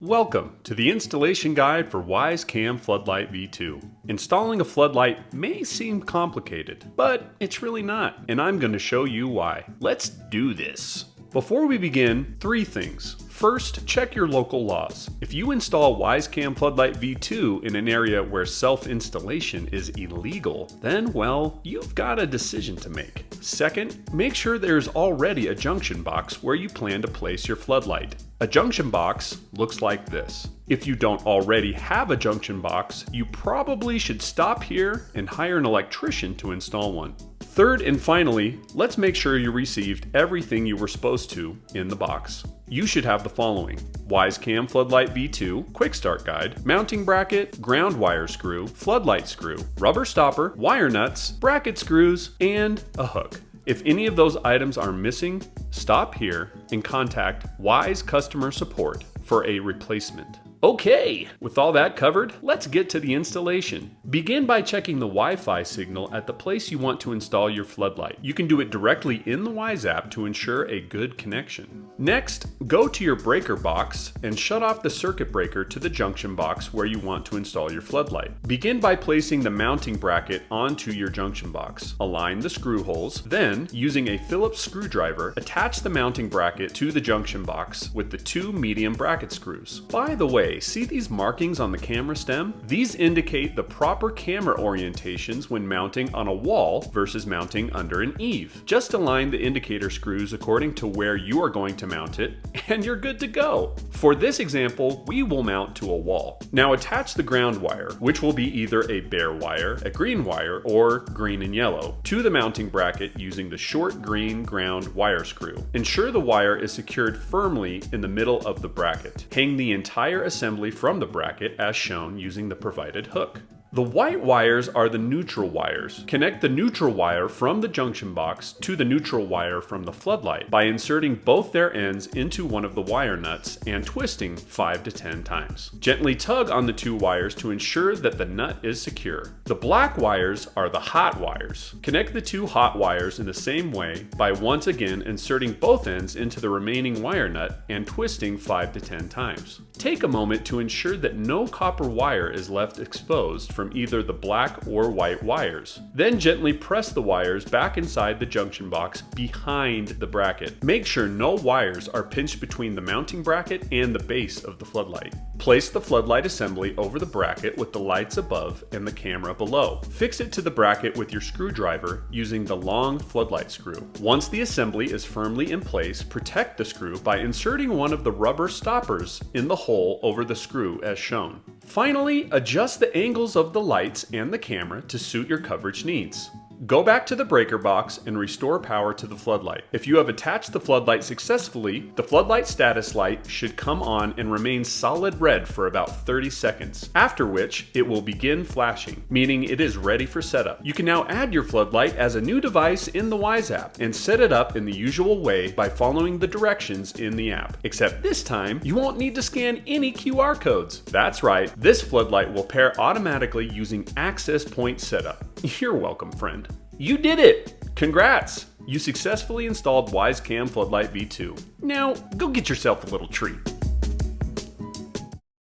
Welcome to the installation guide for Wyze Cam Floodlight V2. Installing a floodlight may seem complicated, but it's really not, and I'm going to show you why. Let's do this. Before we begin, 3 things. First, check your local laws. If you install Wyze Cam Floodlight V2 in an area where self-installation is illegal, then, well, you've got a decision to make. Second, make sure there's already a junction box where you plan to place your floodlight. A junction box looks like this. If you don't already have a junction box, you probably should stop here and hire an electrician to install one. Third and finally, let's make sure you received everything you were supposed to in the box. You should have the following: Wyze Cam Floodlight V2, Quick Start Guide, mounting bracket, ground wire screw, floodlight screw, rubber stopper, wire nuts, bracket screws, and a hook. If any of those items are missing, stop here and contact Wyze Customer Support for a replacement. Okay, with all that covered, let's get to the installation. Begin by checking the Wi-Fi signal at the place you want to install your floodlight. You can do it directly in the Wyze app to ensure a good connection. Next, go to your breaker box and shut off the circuit breaker to the junction box where you want to install your floodlight. Begin by placing the mounting bracket onto your junction box. Align the screw holes, then, using a Phillips screwdriver, attach the mounting bracket to the junction box with the 2 medium bracket screws. By the way, see these markings on the camera stem? These indicate the proper camera orientations when mounting on a wall versus mounting under an eave. Just align the indicator screws according to where you are going to mount it, and you're good to go. For this example, we will mount to a wall. Now attach the ground wire, which will be either a bare wire, a green wire, or green and yellow, to the mounting bracket using the short green ground wire screw. Ensure the wire is secured firmly in the middle of the bracket. Hang the entire assembly from the bracket as shown using the provided hook. The white wires are the neutral wires. Connect the neutral wire from the junction box to the neutral wire from the floodlight by inserting both their ends into one of the wire nuts and twisting 5 to 10 times. Gently tug on the 2 wires to ensure that the nut is secure. The black wires are the hot wires. Connect the 2 hot wires in the same way by once again inserting both ends into the remaining wire nut and twisting 5 to 10 times. Take a moment to ensure that no copper wire is left exposed from either the black or white wires. Then gently press the wires back inside the junction box behind the bracket. Make sure no wires are pinched between the mounting bracket and the base of the floodlight. Place the floodlight assembly over the bracket with the lights above and the camera below. Fix it to the bracket with your screwdriver using the long floodlight screw. Once the assembly is firmly in place, protect the screw by inserting one of the rubber stoppers in the hole over the screw as shown. Finally, adjust the angles of the lights and the camera to suit your coverage needs. Go back to the breaker box and restore power to the floodlight. If you have attached the floodlight successfully, the floodlight status light should come on and remain solid red for about 30 seconds, after which it will begin flashing, meaning it is ready for setup. You can now add your floodlight as a new device in the Wyze app and set it up in the usual way by following the directions in the app. Except this time, you won't need to scan any QR codes. That's right, this floodlight will pair automatically using access point setup. You're welcome, friend. You did it! Congrats! You successfully installed Wyze Cam Floodlight V2. Now, go get yourself a little treat.